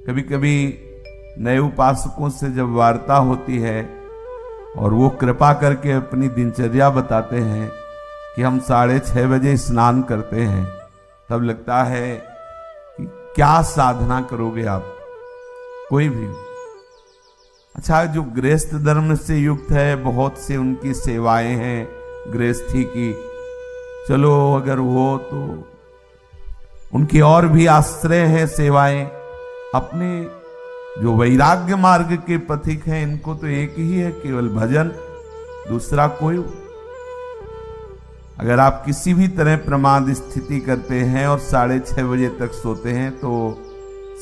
कभी कभी नए उपासकों से जब वार्ता होती है और वो कृपा करके अपनी दिनचर्या बताते हैं कि हम 6:30 बजे स्नान करते हैं, तब लगता है कि क्या साधना करोगे आप, कोई भी। अच्छा, जो गृहस्थ धर्म से युक्त है, बहुत से उनकी सेवाएं हैं गृहस्थी की, चलो अगर वो तो उनकी और भी आश्रय है सेवाएं। अपने जो वैराग्य मार्ग के पथिक हैं, इनको तो एक ही है, केवल भजन, दूसरा कोई। अगर आप किसी भी तरह प्रमाद स्थिति करते हैं और 6:30 बजे तक सोते हैं तो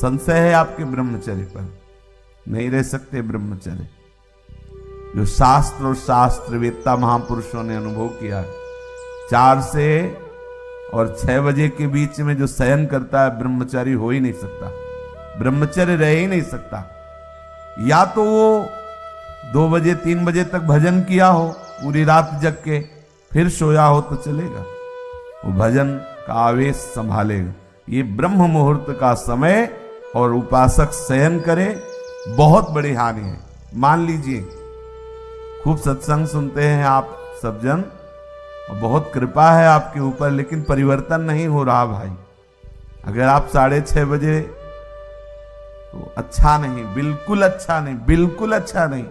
संशय है आपके ब्रह्मचर्य पर, नहीं रह सकते ब्रह्मचर्य। जो शास्त्र और शास्त्रवेत्ता महापुरुषों ने अनुभव किया है, 4 से और 6 बजे के बीच में जो शयन करता है, ब्रह्मचारी हो ही नहीं सकता, ब्रह्मचर्य रह ही नहीं सकता। या तो वो 2 बजे 3 बजे तक भजन किया हो, पूरी रात जग के फिर सोया हो तो चलेगा, वो भजन का आवेश संभालेगा। ये ब्रह्म मुहूर्त का समय और उपासक शयन करे, बहुत बड़ी हानि है। मान लीजिए खूब सत्संग सुनते हैं आप सब जन, और बहुत कृपा है आपके ऊपर, लेकिन परिवर्तन नहीं हो रहा भाई। अगर आप 6:30 बजे, तो अच्छा नहीं, बिल्कुल अच्छा नहीं, बिल्कुल अच्छा नहीं।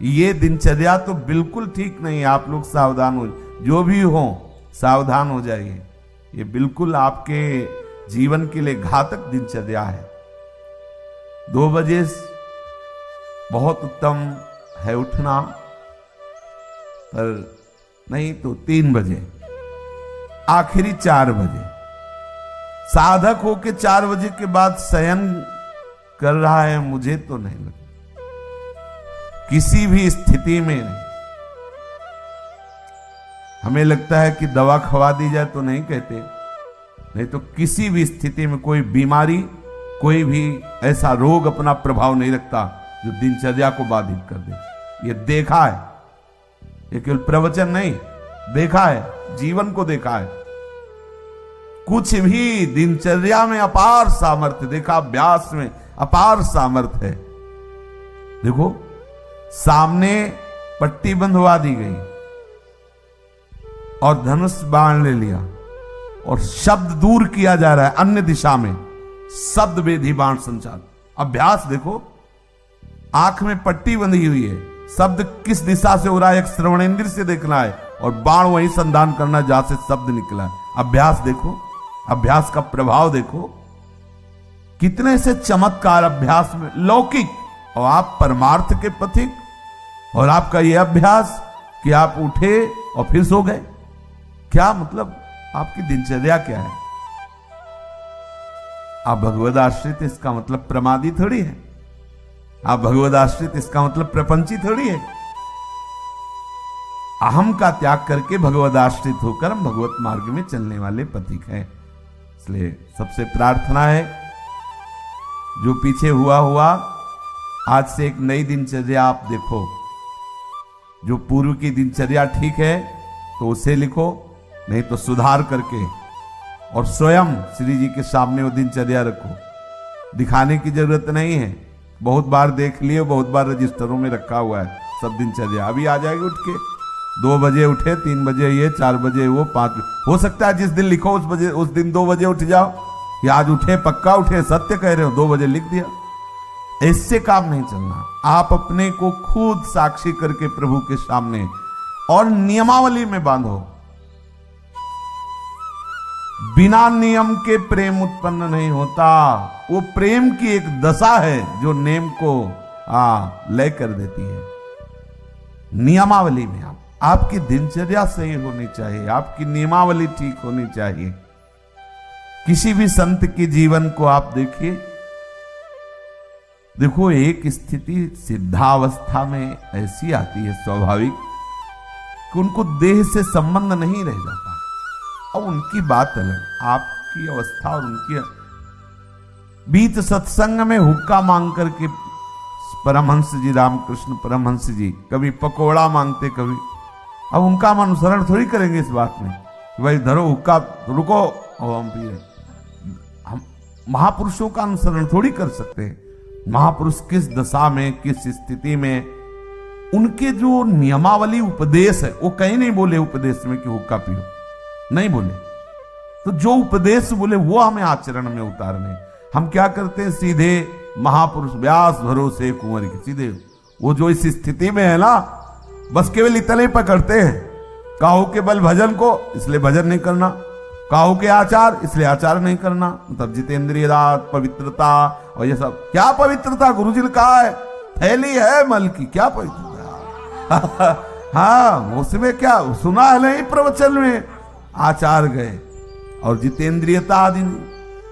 ये दिनचर्या तो बिल्कुल ठीक नहीं। आप लोग सावधान हो, जो भी हो सावधान हो जाइए। ये बिल्कुल आपके जीवन के लिए घातक दिनचर्या है। 2 बजे बहुत उत्तम है उठना, पर नहीं तो 3 बजे, आखिरी 4 बजे। साधक होके 4 बजे के बाद शयन कर रहा है, मुझे तो नहीं लगता, किसी भी स्थिति में नहीं। हमें लगता है कि दवा खवा दी जाए तो नहीं कहते, नहीं तो किसी भी स्थिति में कोई बीमारी, कोई भी ऐसा रोग अपना प्रभाव नहीं रखता जो दिनचर्या को बाधित कर दे। ये देखा है, ये केवल प्रवचन नहीं, देखा है, जीवन को देखा है। कुछ भी दिनचर्या में अपार सामर्थ्य देखा, अभ्यास में अपार सामर्थ्य है। देखो, सामने पट्टी बंधवा दी गई और धनुष बाण ले लिया और शब्द दूर किया जा रहा है अन्य दिशा में, शब्द वेधी बाण संचार। अभ्यास देखो, आंख में पट्टी बंधी हुई है, शब्द किस दिशा से हो रहा है एक श्रवणेंद्र से देखना है, और बाण वही संधान करना जहां से शब्द निकला है। अभ्यास देखो, अभ्यास का प्रभाव देखो, कितने से चमत्कार अभ्यास में लौकिक, और आप परमार्थ के पथिक, और आपका यह अभ्यास कि आप उठे और फिर सो गए। क्या मतलब, आपकी दिनचर्या क्या है? आप भगवद आश्रित, इसका मतलब प्रमादी थोड़ी है। आप भगवद आश्रित, इसका मतलब प्रपंची थोड़ी है। अहम का त्याग करके भगवद आश्रित होकर हम भगवत मार्ग में चलने वाले पथिक हैं। इसलिए सबसे प्रार्थना है, जो पीछे हुआ हुआ, आज से एक नई दिनचर्या आप देखो। जो पूर्व की दिनचर्या ठीक है तो उसे लिखो, नहीं तो सुधार करके और स्वयं श्री जी के सामने वो दिनचर्या रखो। दिखाने की जरूरत नहीं है, बहुत बार देख लिए, बहुत बार रजिस्टरों में रखा हुआ है सब दिनचर्या। अभी आ जाएगी उठ के, 2 बजे उठे, 3 बजे ये, 4 बजे वो, 5 हो सकता है जिस दिन लिखो उस दिन 2 बजे उठ जाओ, या आज उठे, पक्का उठे, सत्य कह रहे हो, 2 बजे लिख दिया। इससे काम नहीं चलना। आप अपने को खुद साक्षी करके प्रभु के सामने और नियमावली में बांधो। बिना नियम के प्रेम उत्पन्न नहीं होता। वो प्रेम की एक दशा है जो नेम को लय कर देती है। नियमावली में आपकी दिनचर्या सही होनी चाहिए, आपकी नियमावली ठीक होनी चाहिए। किसी भी संत के जीवन को आप देखिए, देखो एक स्थिति सिद्धावस्था में ऐसी आती है स्वाभाविक कि उनको देह से संबंध नहीं रह जाता। और उनकी बात अलग, आपकी अवस्था और उनकी बीच सत्संग में हुक्का मांग करके परमहंस जी, रामकृष्ण परमहंस जी कभी पकोड़ा मांगते, कभी। अब उनका हम अनुसरण थोड़ी करेंगे इस बात में, भाई धरो हुक्का, रुको और हम पी रहे। हम महापुरुषों का अनुसरण थोड़ी कर सकते हैं। महापुरुष किस दशा में, किस स्थिति में, उनके जो नियमावली उपदेश है वो कहीं नहीं बोले उपदेश में कि हुक्का पियो, नहीं बोले। तो जो उपदेश बोले वो हमें आचरण में उतारने। हम क्या करते हैं, सीधे महापुरुष व्यास भरोसे कुंवर के, सीधे वो जो इस स्थिति में है ना, बस केवल इतना ही पकड़ते हैं, काहू के बल भजन को, इसलिए भजन नहीं करना, काहू के आचार इसलिए आचार नहीं करना। मतलब जितेंद्रिय रात, पवित्रता और ये सब। क्या पवित्रता? गुरुजी ने कहा है थैली है मल की, क्या पवित्रता? हाँ, उसमें क्या सुना है नहीं प्रवचन में, आचार गए और जितेंद्रियता आदि नहीं।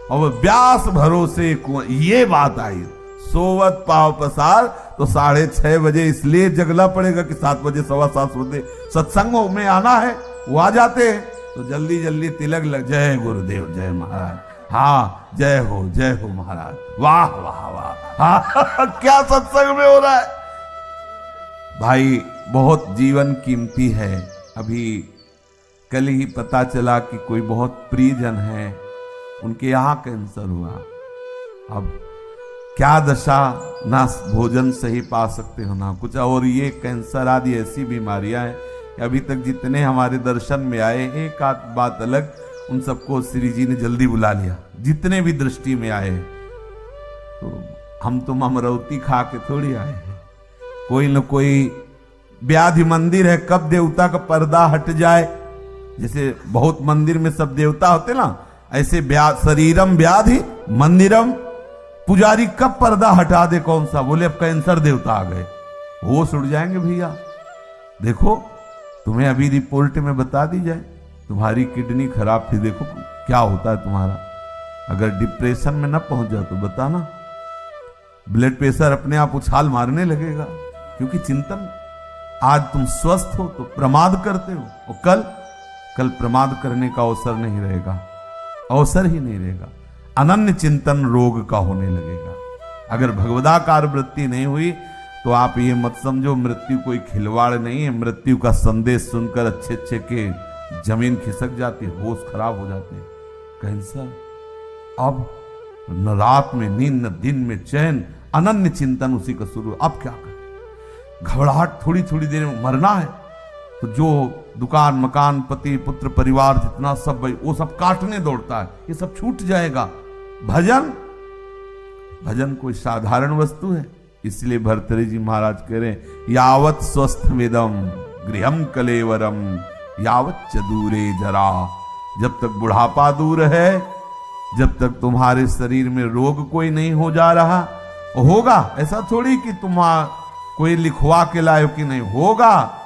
और व्यास भरोसे ये बात आई, सोवत पाव पसार, तो 6:30 बजे इसलिए जगना पड़ेगा कि 7 बजे 7:15 बजे सत्संगों में आना है, वो आ जाते हैं तो जल्दी जल्दी तिलक लग, जय गुरुदेव, जय महाराज, हाँ जय हो महाराज, वाह वाह वाह, हाँ क्या सत्संग में हो रहा है भाई। बहुत जीवन कीमती है। अभी कल ही पता चला कि कोई बहुत प्रियजन है, उनके यहाँ कैंसर हुआ। अब क्या दशा, ना भोजन सही पा सकते हो ना कुछ, और ये कैंसर आदि ऐसी बीमारियां हैं कि अभी तक जितने हमारे दर्शन में आए, एक आध बात अलग, उन सबको श्री जी ने जल्दी बुला लिया, जितने भी दृष्टि में आए। तो हम तुम अमरौती खा के थोड़ी आए हैं, कोई न कोई व्याधि मंदिर है, कब देवता का पर्दा हट जाए, जैसे बहुत मंदिर में सब देवता होते ना, ऐसे शरीरम व्याधि मंदिरम, पुजारी कब पर्दा हटा दे, कौन सा, बोले अब कैंसर देवता आ गए, होश उड़ जाएंगे भैया। देखो तुम्हें अभी रिपोर्ट में बता दी जाए तुम्हारी किडनी खराब थी, देखो क्या होता है तुम्हारा। अगर डिप्रेशन में न पहुंच जाओ तो बताना, ब्लड प्रेशर अपने आप उछाल मारने लगेगा, क्योंकि चिंतन, आज तुम स्वस्थ हो तो प्रमाद करते हो, और कल प्रमाद करने का अवसर नहीं रहेगा, अवसर ही नहीं रहेगा, अनन्य चिंतन रोग का होने लगेगा। अगर भगवदाकार वृत्ति नहीं हुई तो आप ये मत समझो मृत्यु कोई खिलवाड़ नहीं है। मृत्यु का संदेश सुनकर अच्छे अच्छे के जमीन खिसक जाती है, होश खराब हो जाते हैं। कैंसर, अब न रात में नींद, न दिन में चैन, अनन्य चिंतन उसी का शुरू। अब क्या करें, घबराहट, थोड़ी थोड़ी देर में मरना है, तो जो दुकान मकान पति पुत्र परिवार जितना सब भाई वो सब काटने दौड़ता है, ये सब छूट जाएगा। भजन कोई साधारण वस्तु है, इसलिए भर्तृहरि जी महाराज कह रहे हैं, यावत स्वस्थ वेदम गृहम कलेवरम यावत च दूरे जरा। जब तक बुढ़ापा दूर है, जब तक तुम्हारे शरीर में रोग कोई नहीं हो जा रहा, होगा ऐसा थोड़ी कि तुम्हारा कोई लिखवा के लाए कि नहीं होगा।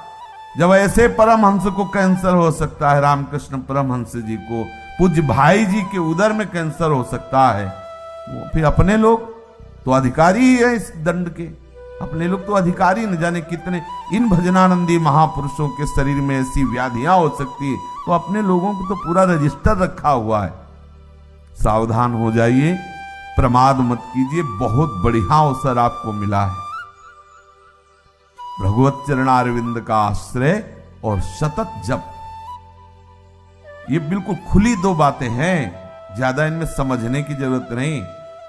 जब ऐसे परमहंस को कैंसर हो सकता है, रामकृष्ण परमहंस जी को, पूज्य भाई जी के उदर में कैंसर हो सकता है, वो फिर अपने लोग तो अधिकारी ही है इस दंड के, अपने लोग तो अधिकारी, न जाने कितने इन भजनानंदी महापुरुषों के शरीर में ऐसी व्याधियां हो सकती है, तो अपने लोगों को तो पूरा रजिस्टर रखा हुआ है। सावधान हो जाइए, प्रमाद मत कीजिए, बहुत बढ़िया अवसर आपको मिला है। भगवत चरणारविंद का आश्रय और सतत जप, ये बिल्कुल खुली दो बातें हैं, ज्यादा इनमें समझने की जरूरत नहीं।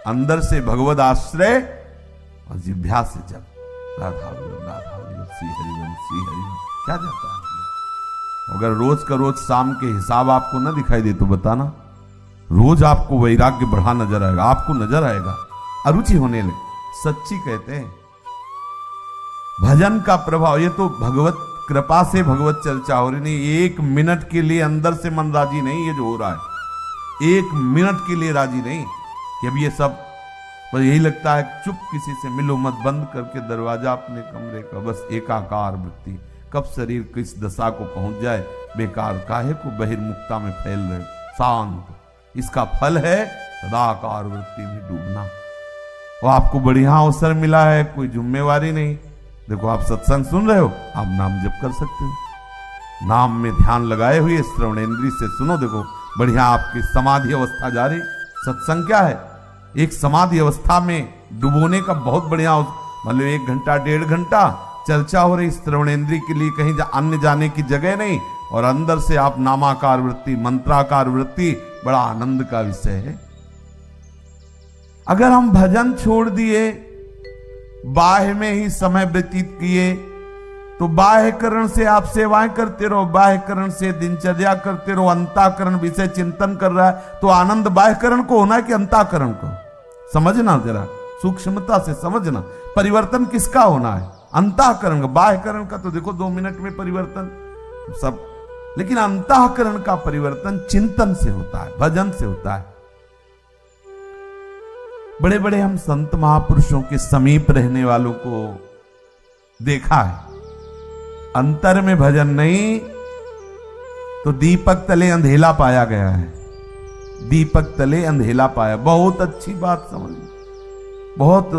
अंदर से भगवत आश्रय और जिह्वा से जप, राधा श्री हरिवंश श्री हरिवंश, क्या जाता है। अगर रोज का रोज शाम के हिसाब आपको न दिखाई दे तो बताना, रोज आपको वैराग्य बढ़ा नजर आएगा, आपको नजर आएगा, अरुचि होने लगे। सच्ची कहते हैं भजन का प्रभाव, ये तो भगवत कृपा से भगवत चर्चा हो रही नहीं। 1 मिनट के लिए अंदर से मन राजी नहीं, ये जो हो रहा है 1 मिनट के लिए राजी नहीं कि अब ये सब, बस यही लगता है चुप, किसी से मिलो मत, बंद करके दरवाजा अपने कमरे का, बस एकाकार वृत्ति। कब शरीर किस दशा को पहुंच जाए, बेकार काहे को बहिर्मुखता में फैल रहे, शांत। इसका फल है सदाकार वृत्ति में डूबना। और आपको बढ़िया अवसर मिला है, कोई जिम्मेवारी नहीं। देखो आप सत्संग सुन रहे हो, आप नाम जप कर सकते हो, नाम में ध्यान लगाए हुए श्रवणेन्द्रिय से सुनो। देखो बढ़िया आपकी समाधि अवस्था जा रही। सत्संग क्या है, एक समाधि अवस्था में डुबोने का बहुत बढ़िया, मतलब 1 घंटा 1.5 घंटा चर्चा हो रही, श्रवणेन्द्रिय के लिए कहीं अन्य जाने की जगह नहीं, और अंदर से आप नामाकार वृत्ति, मंत्राकार वृत्ति, बड़ा आनंद का विषय है। अगर हम भजन छोड़ दिए बाह्य में ही समय व्यतीत किए तो बाह्यकरण से आप सेवाएं करते रहो, बाह्यकरण से दिनचर्या करते रहो, अंतःकरण विषय चिंतन कर रहा है तो आनंद बाह्यकरण को होना है कि अंतःकरण को? समझना, जरा सूक्ष्मता से समझना, परिवर्तन किसका होना है? अंतःकरण का। बाह्यकरण का तो देखो 2 मिनट में परिवर्तन सब, लेकिन अंतःकरण का परिवर्तन चिंतन से होता है, भजन से होता है। बड़े बड़े हम संत महापुरुषों के समीप रहने वालों को देखा है, अंतर में भजन नहीं तो दीपक तले अंधेला पाया गया है, दीपक तले अंधेला पाया। बहुत अच्छी बात समझ, बहुत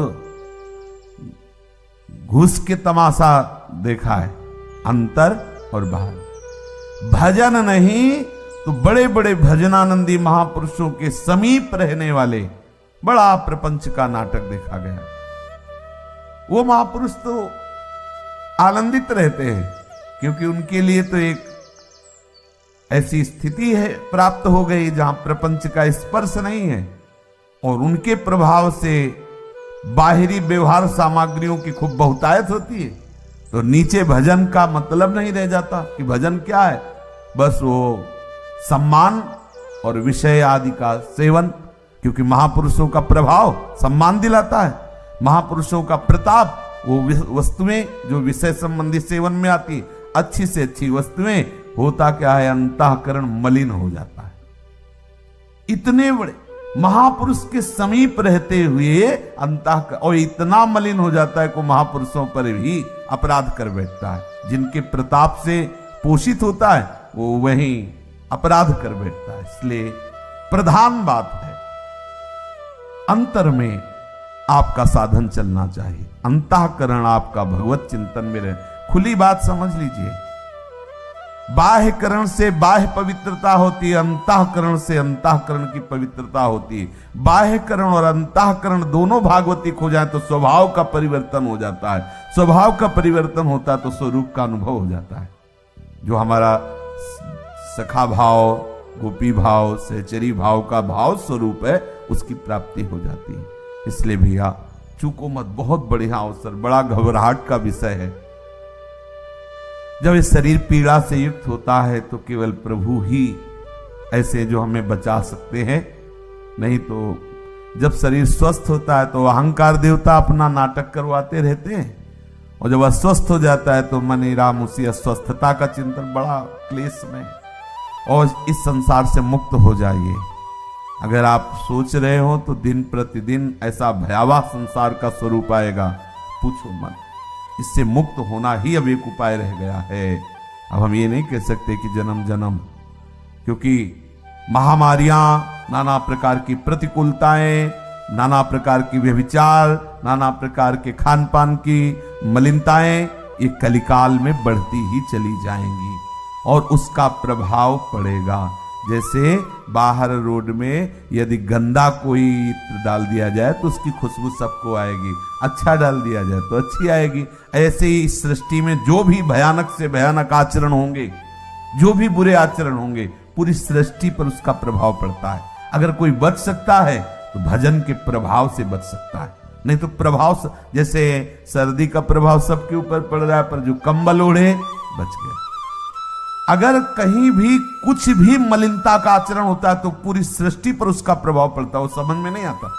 घुस के तमाशा देखा है, अंतर और बाहर। भजन नहीं तो बड़े बड़े भजनानंदी महापुरुषों के समीप रहने वाले बड़ा प्रपंच का नाटक देखा गया। वो महापुरुष तो आनंदित रहते हैं क्योंकि उनके लिए तो एक ऐसी स्थिति है प्राप्त हो गई जहां प्रपंच का स्पर्श नहीं है, और उनके प्रभाव से बाहरी व्यवहार सामग्रियों की खूब बहुतायत होती है, तो नीचे भजन का मतलब नहीं रह जाता कि भजन क्या है, बस वो सम्मान और विषय आदि का सेवन। क्योंकि महापुरुषों का प्रभाव सम्मान दिलाता है, महापुरुषों का प्रताप वो वस्तुएं जो विषय संबंधी सेवन में आती, अच्छी से अच्छी वस्तुएं, होता क्या है, अंतःकरण मलिन हो जाता है। इतने बड़े महापुरुष के समीप रहते हुए अंतःकरण और इतना मलिन हो जाता है को महापुरुषों पर भी अपराध कर बैठता है। जिनके प्रताप से पोषित होता है वो वही अपराध कर बैठता है। इसलिए प्रधान बात है अंतर में आपका साधन चलना चाहिए, अंतःकरण आपका भगवत चिंतन में रहे। खुली बात समझ लीजिए, बाह्यकरण से बाह्य पवित्रता होती है, अंतःकरण से अंतःकरण की पवित्रता होती है। बाह्यकरण और अंतःकरण दोनों भागवतिक हो जाए तो स्वभाव का परिवर्तन हो जाता है, स्वभाव का परिवर्तन होता है तो स्वरूप का अनुभव हो जाता है। जो हमारा सखा भाव, गोपी भाव, सहचरी भाव का भाव स्वरूप है, उसकी प्राप्ति हो जाती है। इसलिए भैया चूको मत, बहुत बढ़िया अवसर, बड़ा घबराहट का विषय है। जब ये शरीर पीड़ा से युक्त होता है तो केवल प्रभु ही ऐसे जो हमें बचा सकते हैं, नहीं तो जब शरीर स्वस्थ होता है तो अहंकार देवता अपना नाटक करवाते रहते हैं, और जब अस्वस्थ हो जाता है तो मन राम उसी अस्वस्थता का चिंतन, बड़ा क्लेश में। और इस संसार से मुक्त हो जाइए। अगर आप सोच रहे हो तो दिन प्रतिदिन ऐसा भयावह संसार का स्वरूप आएगा, पूछो मत। इससे मुक्त होना ही अब एक उपाय रह गया है। अब हम ये नहीं कह सकते कि जन्म जन्म, क्योंकि महामारियां, नाना प्रकार की प्रतिकूलताएं, नाना प्रकार की व्यभिचार, नाना प्रकार के खान पान की मलिनताएं ये कलिकाल में बढ़ती ही चली जाएंगी और उसका प्रभाव पड़ेगा। जैसे बाहर रोड में यदि गंदा कोई इत्र डाल दिया जाए तो उसकी खुशबू सबको आएगी, अच्छा डाल दिया जाए तो अच्छी आएगी। ऐसे ही इस सृष्टि में जो भी भयानक से भयानक आचरण होंगे, जो भी बुरे आचरण होंगे, पूरी सृष्टि पर उसका प्रभाव पड़ता है। अगर कोई बच सकता है तो भजन के प्रभाव से बच सकता है, नहीं तो प्रभाव, जैसे सर्दी का प्रभाव सबके ऊपर पड़ रहा है, पर जो कंबल ओढ़े बच गए। अगर कहीं भी कुछ भी मलिनता का आचरण होता है तो पूरी सृष्टि पर उसका प्रभाव पड़ता है, वो समझ में नहीं आता।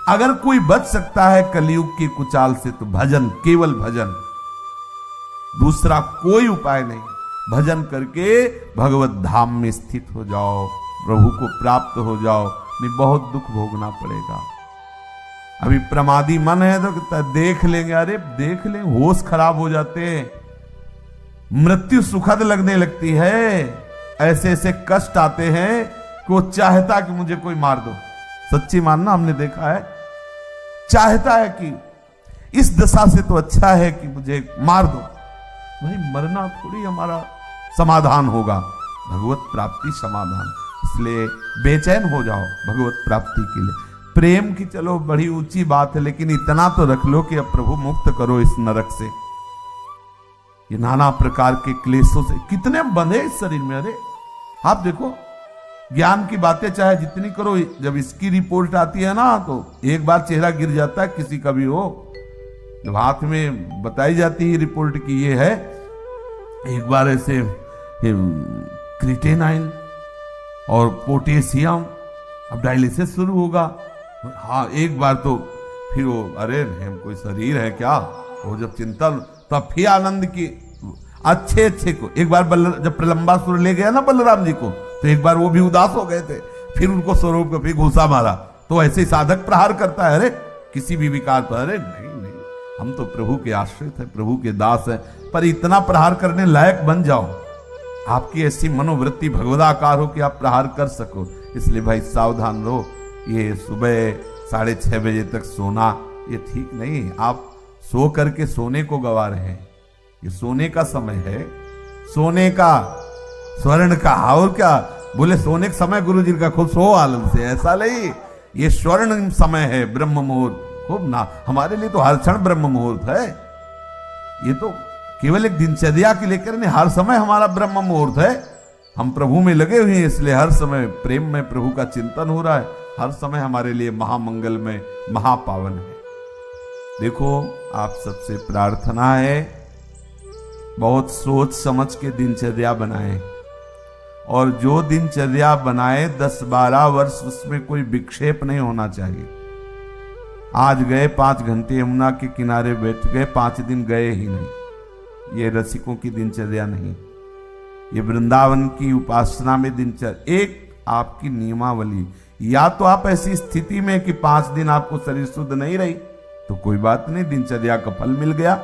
अगर कोई बच सकता है कलयुग की कुचाल से तो भजन, केवल भजन, दूसरा कोई उपाय नहीं। भजन करके भगवत धाम में स्थित हो जाओ, प्रभु को प्राप्त हो जाओ, नहीं बहुत दुख भोगना पड़ेगा। अभी प्रमादी मन है तो देख लेंगे, अरे देख लेंगे, होश खराब हो जाते हैं, मृत्यु सुखद लगने लगती है, ऐसे ऐसे कष्ट आते हैं कि वो चाहता कि मुझे कोई मार दो। सच्ची मानना, हमने देखा है, चाहता है कि इस दशा से तो अच्छा है कि मुझे मार दो। भाई मरना थोड़ी हमारा समाधान होगा, भगवत प्राप्ति समाधान। इसलिए बेचैन हो जाओ भगवत प्राप्ति के लिए। प्रेम की चलो बड़ी ऊंची बात है, लेकिन इतना तो रख लो कि अब प्रभु मुक्त करो इस नरक से, ये नाना प्रकार के क्लेशों से। कितने बंधे इस शरीर में। अरे आप देखो, ज्ञान की बातें चाहे जितनी करो, जब इसकी रिपोर्ट आती है ना तो एक बार चेहरा गिर जाता है किसी का भी हो, जब हाथ में बताई जाती है रिपोर्ट की ये है, एक बार ऐसे क्रिएटिनिन और पोटेशियम, अब डायलिसिस शुरू होगा। हाँ, एक बार तो फिर वो अरे हम कोई शरीर है क्या, वो जब चिंतन, तब फिर आनंद की अच्छे को एक बार जब प्रलंबासुर ले गया ना बलराम जी को, तो एक बार वो भी उदास हो गए थे, फिर उनको स्वरूप को फिर घुसा मारा। तो ऐसे ही साधक प्रहार करता है, अरे किसी भी विकार पर, अरे नहीं हम तो प्रभु के आश्रित है, प्रभु के दास है, पर इतना प्रहार करने लायक बन जाओ, आपकी ऐसी मनोवृत्ति भगवदाकार हो कि आप प्रहार कर सको। इसलिए भाई सावधान रहो, ये सुबह 6:30 बजे तक सोना ये ठीक नहीं। आप सो करके सोने को गवा रहे हैं, ये सोने का समय है, सोने का, स्वर्ण का। और क्या बोले, सोने का समय गुरु जी का, खुद सो आनंद से, ऐसा नहीं, ये स्वर्ण समय है, ब्रह्म मुहूर्त। खूब ना, हमारे लिए तो हर क्षण ब्रह्म मुहूर्त है। ये तो केवल एक दिनचर्या के लेकर नहीं, हर समय हमारा ब्रह्म मुहूर्त है। हम प्रभु में लगे हुए हैं, इसलिए हर समय प्रेम में प्रभु का चिंतन हो रहा है, हर समय हमारे लिए महामंगल में महापावन है। देखो, आप सबसे प्रार्थना है, बहुत सोच समझ के दिनचर्या बनाएं, और जो दिनचर्या बनाए 10-12 वर्ष उसमें कोई विक्षेप नहीं होना चाहिए। आज गए 5 घंटे यमुना के किनारे बैठ गए, 5 दिन गए ही नहीं, ये रसिकों की दिनचर्या नहीं। ये वृंदावन की उपासना में दिनचर्या एक आपकी नियमावली। या तो आप ऐसी स्थिति में कि 5 दिन आपको शरीर शुद्ध नहीं रही तो कोई बात नहीं, दिनचर्या का फल मिल गया।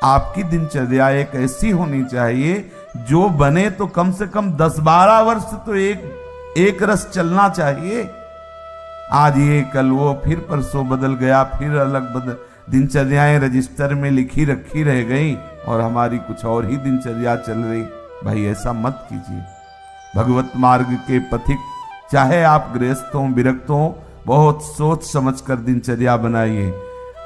आपकी दिनचर्या एक ऐसी होनी चाहिए जो बने तो कम से कम 10-12 वर्ष तो एक रस चलना चाहिए। आज ये कल वो, फिर परसों बदल गया, फिर अलग बदल, दिनचर्याएं रजिस्टर में लिखी रखी रह गई और हमारी कुछ और ही दिनचर्या चल रही। भाई ऐसा मत कीजिए। भगवत मार्ग के पथिक, चाहे आप गृहस्थ हो विरक्त हो, बहुत सोच समझकर दिनचर्या बनाइए।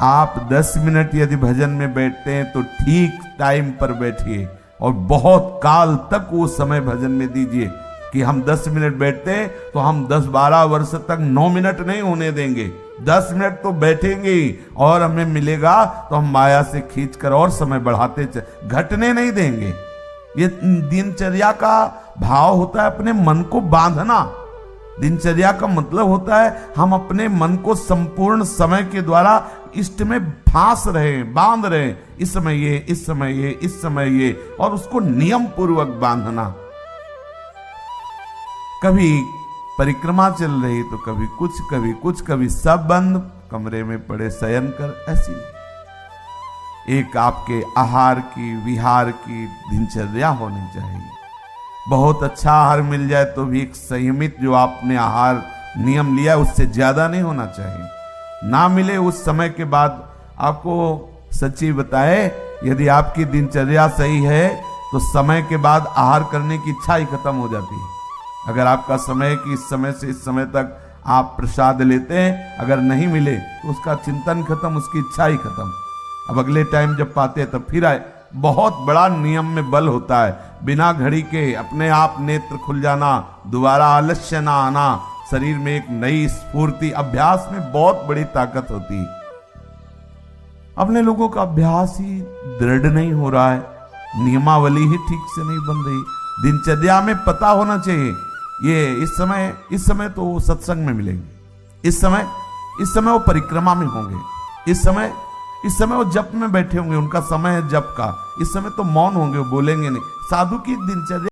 आप 10 मिनट यदि भजन में बैठते हैं तो ठीक टाइम पर बैठिए और बहुत काल तक वो समय भजन में दीजिए। कि हम 10 मिनट बैठते हैं तो हम 10-12 वर्ष तक 9 मिनट नहीं होने देंगे, 10 मिनट तो बैठेंगे और हमें मिलेगा तो हम माया से खींचकर और समय बढ़ाते घटने नहीं देंगे। ये दिनचर्या का भाव होता है अपने मन को बांधना। दिनचर्या का मतलब होता है हम अपने मन को संपूर्ण समय के द्वारा इष्ट में फांस रहे, बांध रहे, इस समय ये, इस समय ये, इस समय ये, और उसको नियम पूर्वक बांधना। कभी परिक्रमा चल रही तो कभी कुछ, कभी सब बंद, कमरे में पड़े शयन कर, ऐसी नहीं। एक आपके आहार की, विहार की दिनचर्या होनी चाहिए। बहुत अच्छा आहार मिल जाए तो भी एक संयमित जो आपने आहार नियम लिया उससे ज्यादा नहीं होना चाहिए। ना मिले उस समय के बाद, आपको सच्ची बताए, यदि आपकी दिनचर्या सही है तो समय के बाद आहार करने की इच्छा ही खत्म हो जाती है। अगर आपका समय कि इस समय से इस समय तक आप प्रसाद लेते हैं, अगर नहीं मिले तो उसका चिंतन खत्म, उसकी इच्छा ही खत्म। अब अगले टाइम जब पाते हैं तब फिर आए। बहुत बड़ा नियम में बल होता है। बिना घड़ी के अपने आप नेत्र खुल जाना, दोबारा आलस्य ना आना, शरीर में एक नई स्फूर्ति, अभ्यास में बहुत बड़ी ताकत होती है। अपने लोगों का अभ्यास ही दृढ़ नहीं हो रहा है, नियमावली ही ठीक से नहीं बन रही। दिनचर्या में पता होना चाहिए, ये इस समय तो वो सत्संग में मिलेंगे, इस समय वो परिक्रमा में होंगे, इस समय वो जप में बैठे होंगे, उनका समय है जप का, इस समय तो मौन होंगे, वो बोलेंगे नहीं। साधु की दिनचर्या